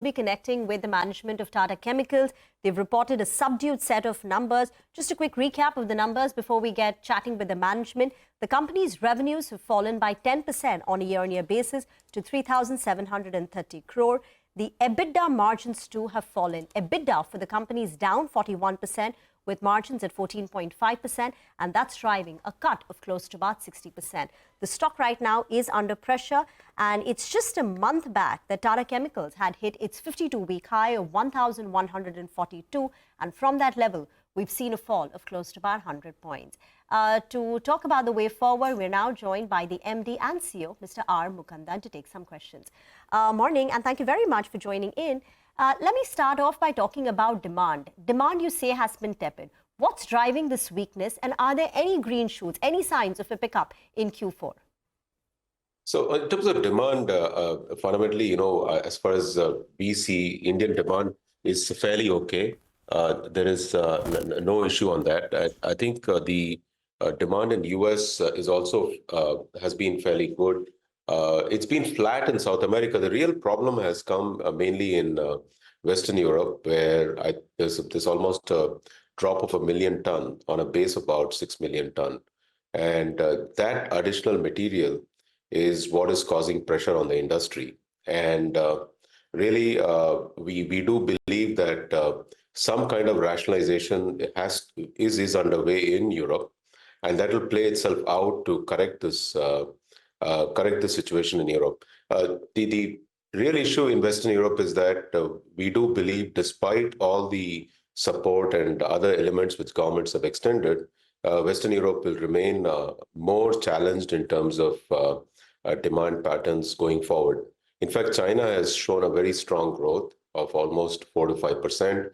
Be connecting with the management of Tata Chemicals. They've reported a subdued set of numbers. Just a quick recap of the numbers before we get chatting with the management. The company's revenues have fallen by 10% on a year-on-year basis to 3,730 crore. The EBITDA margins too have fallen. EBITDA for the company is down 41%, with margins at 14.5%, and that's driving a cut of close to about 60%. The stock right now is under pressure, and it's just a month back that Tata Chemicals had hit its 52-week high of 1,142, and from that level, we've seen a fall of close to about 100 points. To talk about the way forward, we're now joined by the MD and CEO, Mr. R Mukundan, to take some questions. Morning, and thank you very much for joining in. Let me start off by talking about demand. Demand, you say, has been tepid. What's driving this weakness, and are there any green shoots, any signs of a pickup in Q4? So in terms of demand, fundamentally, as far as we see, Indian demand is fairly okay. There is no issue on that. I think the demand in US is also has been fairly good. It's been flat in South America. The real problem has come mainly in Western Europe, where there's almost a drop of 1 million ton on a base of about 6 million ton. And that additional material is what is causing pressure on the industry. And really, we do believe that some kind of rationalization is underway in Europe, and that will play itself out to correct this situation in Europe. The real issue in Western Europe is that we do believe, despite all the support and other elements which governments have extended, Western Europe will remain more challenged in terms of demand patterns going forward. In fact, China has shown a very strong growth of almost 4 to 5%.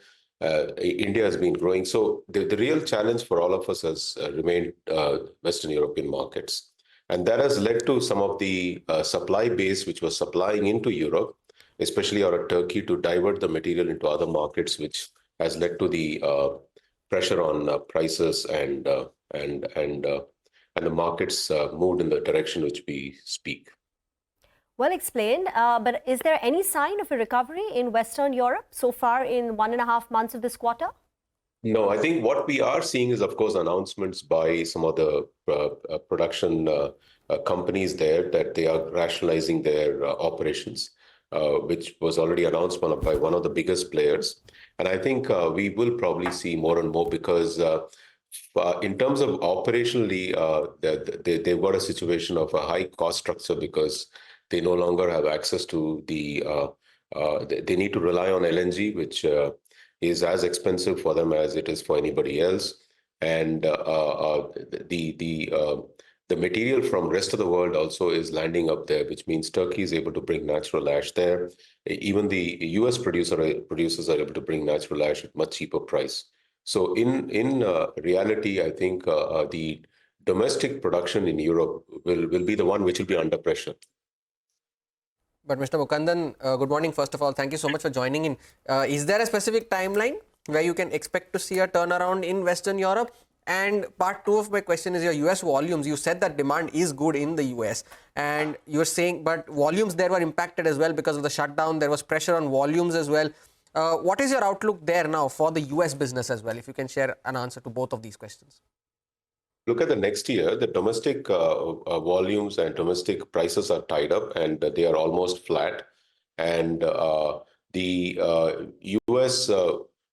India has been growing. So the real challenge for all of us has remained Western European markets. And that has led to some of the supply base which was supplying into Europe, especially out of Turkey, to divert the material into other markets, which has led to the pressure on prices, and the markets moved in the direction which we speak. Well explained, but is there any sign of a recovery in Western Europe so far in 1.5 months of this quarter? No, I think what we are seeing is, of course, announcements by some of the production companies there that they are rationalizing their operations, which was already announced by one of the biggest players. And I think we will probably see more and more, because in terms of operationally, they've got a situation of a high cost structure, because they no longer have access to they need to rely on LNG, which is as expensive for them as it is for anybody else. And the material from rest of the world also is landing up there, which means Turkey is able to bring natural ash there. Even the US producers are able to bring natural ash at much cheaper price. So in reality, I think the domestic production in Europe will be the one which will be under pressure. But Mr. Mukundan, good morning. First of all, thank you so much for joining in. Is there a specific timeline where you can expect to see a turnaround in Western Europe? And part two of my question is your US volumes. You said that demand is good in the US, and you're saying, but volumes there were impacted as well because of the shutdown. There was pressure on volumes as well. What is your outlook there now for the US business as well? If you can share an answer to both of these questions. Look at the next year, the domestic volumes and domestic prices are tied up, and they are almost flat. And the US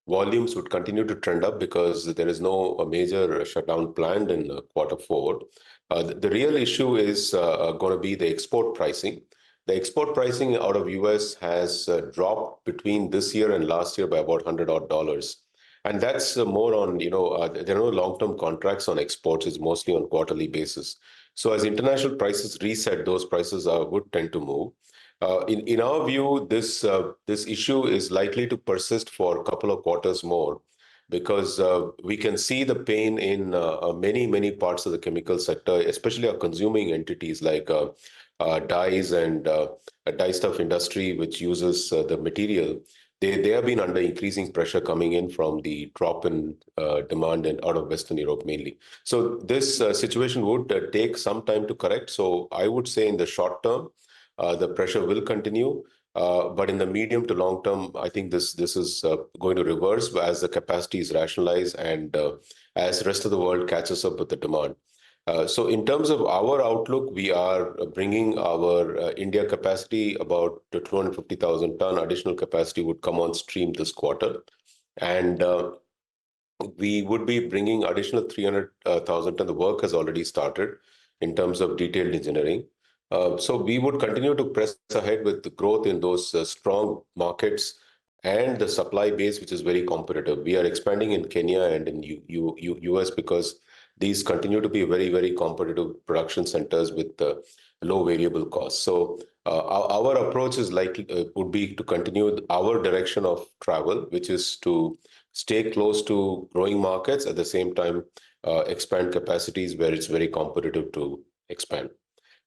volumes would continue to trend up because there is no major shutdown planned in Q4. The real issue is going to be the export pricing. The export pricing out of US has dropped between this year and last year by about $100 odd. And that's more on, there are no long-term contracts on exports. It's mostly on quarterly basis. So as international prices reset, those prices would tend to move. In our view, this issue is likely to persist for a couple of quarters more, because we can see the pain in many parts of the chemical sector, especially our consuming entities like dyes and dye stuff industry, which uses the material. They have been under increasing pressure coming in from the drop in demand out of Western Europe mainly. So this situation would take some time to correct. So I would say in the short term, the pressure will continue. But in the medium to long term, I think this is going to reverse as the capacity is rationalized and as the rest of the world catches up with the demand. So in terms of our outlook, we are bringing our India capacity about 250,000 ton additional capacity would come on stream this quarter. And we would be bringing additional 300,000 ton. The work has already started in terms of detailed engineering. So we would continue to press ahead with the growth in those strong markets and the supply base, which is very competitive. We are expanding in Kenya and in US because these continue to be very, very competitive production centers with low variable costs. So our approach is likely would be to continue our direction of travel, which is to stay close to growing markets at the same time expand capacities where it's very competitive to expand.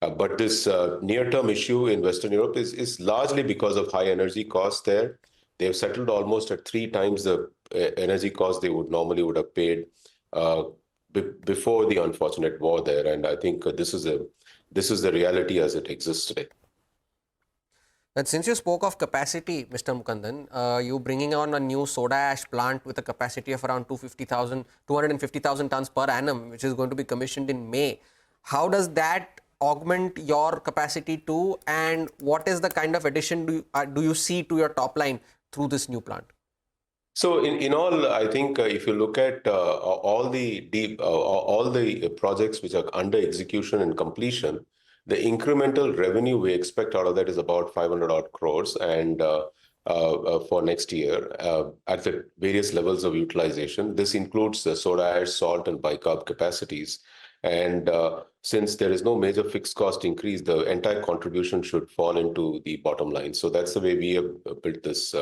But this near-term issue in Western Europe is largely because of high energy costs there. They've settled almost at 3 times the energy costs they would have paid before the unfortunate war there. And I think this is the reality as it exists today. And since you spoke of capacity, Mr. Mukundan, you bringing on a new soda ash plant with a capacity of around 250,000 tons per annum, which is going to be commissioned in May. How does that augment your capacity too, and what is the kind of addition do you see to your top line through this new plant? So in all, I think if you look at all the projects which are under execution and completion, the incremental revenue we expect out of that is about 500 odd crores and for next year at the various levels of utilization. This includes the soda ash, salt, and bicarb capacities. And since there is no major fixed cost increase, the entire contribution should fall into the bottom line. So that's the way we have built this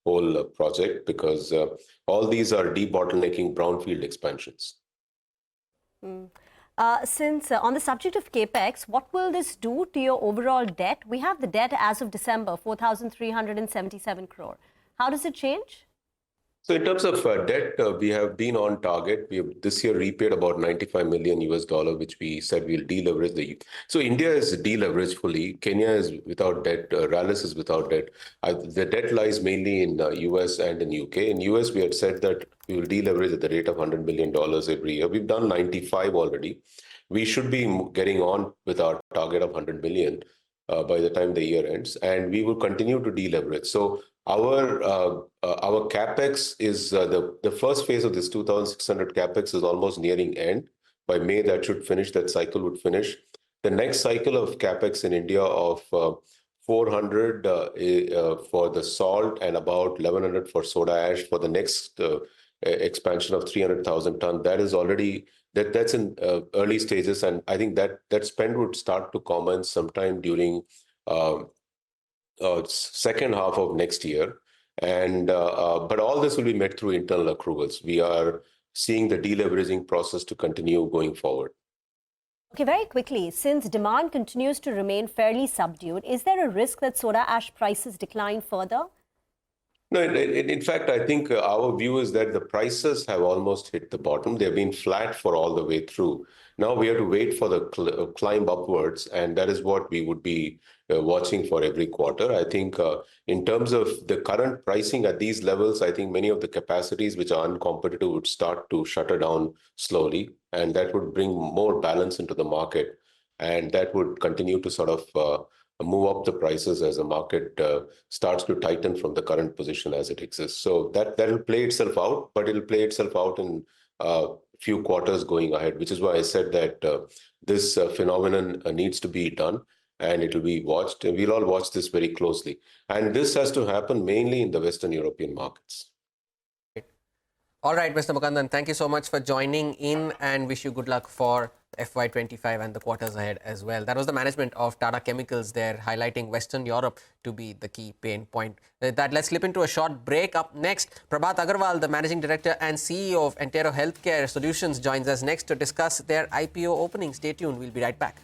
whole project, because all these are debottlenecking brownfield expansions. Since on the subject of capex, what will this do to your overall debt? We have the debt as of December, 4,377 crore. How does it change? So in terms of debt, we have been on target. We have this year repaid about $95 million, which we said we'll deleverage. So India is deleveraged fully. Kenya is without debt. Rallis is without debt. The debt lies mainly in the US and in UK. In US, we had said that we will deleverage at the rate of $100 million every year. We've done 95 already. We should be getting on with our target of 100 million by the time the year ends, and we will continue to deleverage. So our capex is the first phase of this 2,600 capex is almost nearing end. By May, that should finish. That cycle would finish. The next cycle of capex in India of 400 for the salt and about 1,100 for soda ash for the next expansion of 300,000 ton. That is already that's in early stages, and I think that spend would start to commence sometime during second half of next year. And but all this will be met through internal accruals. We are seeing the deleveraging process to continue going forward. Okay, very quickly, since demand continues to remain fairly subdued, is there a risk that soda ash prices decline further? No, in fact, I think our view is that the prices have almost hit the bottom. They've been flat for all the way through. Now we have to wait for the climb upwards, and that is what we would be watching for every quarter. I think in terms of the current pricing at these levels, I think many of the capacities which are uncompetitive would start to shutter down slowly, and that would bring more balance into the market, and that would continue to sort of move up the prices as the market starts to tighten from the current position as it exists. So that will play itself out, but it'll play itself out in few quarters going ahead, which is why I said that this phenomenon needs to be done, and it will be watched. And we'll all watch this very closely. And this has to happen mainly in the Western European markets. All right, Mr. Mukundan, thank you so much for joining in, and wish you good luck for FY25 and the quarters ahead as well. That was the management of Tata Chemicals there, highlighting Western Europe to be the key pain point. Let's slip into a short break. Up next, Prabhat Agarwal, the Managing Director and CEO of Entero Healthcare Solutions, joins us next to discuss their IPO opening. Stay tuned, we'll be right back.